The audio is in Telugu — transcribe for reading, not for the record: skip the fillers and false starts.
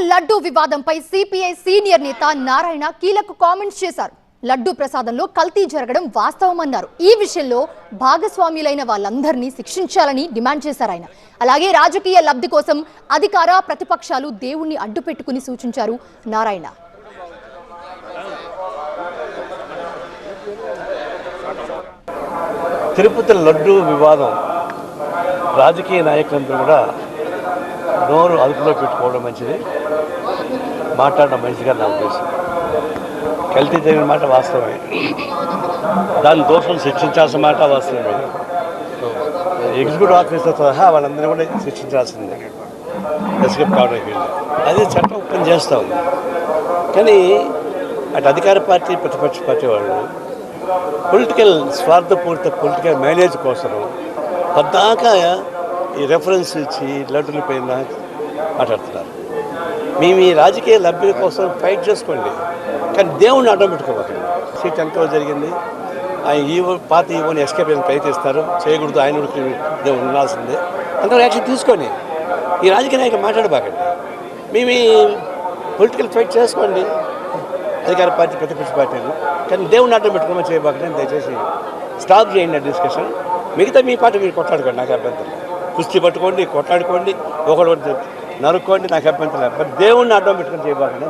లడ్డూ వివాదంపై సిపిఐ సీనియర్ నేత నారాయణ కీలక కామెంట్స్ చేశారు. లడ్డూ ప్రసాదంలో కల్తీ జరగడం వాస్తవమన్నారు. ఈ విషయంలో భాగస్వాములైన వాళ్ళందరినీ శిక్షించాలని డిమాండ్ చేశారు ఆయన. అలాగే రాజకీయ లబ్ధి కోసం అధికార ప్రతిపక్షాలు దేవుణ్ణి అడ్డుపెట్టుకుని సూచించారు నారాయణ. తిరుపతి లడ్డూ వివాదం రాజకీయ నాయకులందరూ కూడా నోరు అదుపులో పెట్టుకోవడం మంచిది, మాట్లాడడం మంచిగా నా ఉద్దేశం. కల్తీ జరిగిన మాట వాస్తవమే, దాని దోషం శిక్షించాల్సిన మాట వాస్తవమే. ఎగ్జిక్యూటివ్ ఆఫీసర్ సహా వాళ్ళందరినీ కూడా శిక్షించాల్సిందే, ఎస్కేప్ కావడానికి. అదే చట్టం పని చేస్తాం. కానీ అటు అధికార పార్టీ ప్రతిపక్ష పార్టీ వాళ్ళు పొలిటికల్ స్వార్థపూరిత పొలిటికల్ మైలేజ్ కోసం పద్దాకా ఈ రెఫరెన్స్ ఇచ్చి లడ్డుల పైన మాట్లాడుతున్నారు. మేము ఈ రాజకీయ లబ్ధి కోసం ఫైట్ చేసుకోండి, కానీ దేవుణ్ణి అడ్డం పెట్టుకోవాలి. సీట్ ఎంతో జరిగింది, ఆయన ఈవో పాత ఈవోని ఎస్కేప్ అయిన ప్రయత్నిస్తారు, చేయకూడదు, ఆయన దేవుడు ఉండాల్సిందే. అందరూ యాక్షన్ తీసుకొని ఈ రాజకీయ నాయకులు మాట్లాడబాకండి. మేము ఈ పొలిటికల్ ఫైట్ చేసుకోండి, అధికార పార్టీ ప్రతిపక్ష పార్టీలు, కానీ దేవుణ్ణి అడ్డం పెట్టుకోమని చేయబాకండి. దయచేసి స్టాప్ చేయండి ఆ డిస్కషన్. మిగతా మీ పార్టీ మీరు కొట్లాడుకోండి, నాకు అభ్యంతరం. కుస్తీ పట్టుకోండి, కొట్లాడుకోండి, ఒకటి నరుక్కోండి, నాకు అభ్యంతరం. బట్ దేవుణ్ణి అడ్డం పెట్టుకొని చేయబాకండి.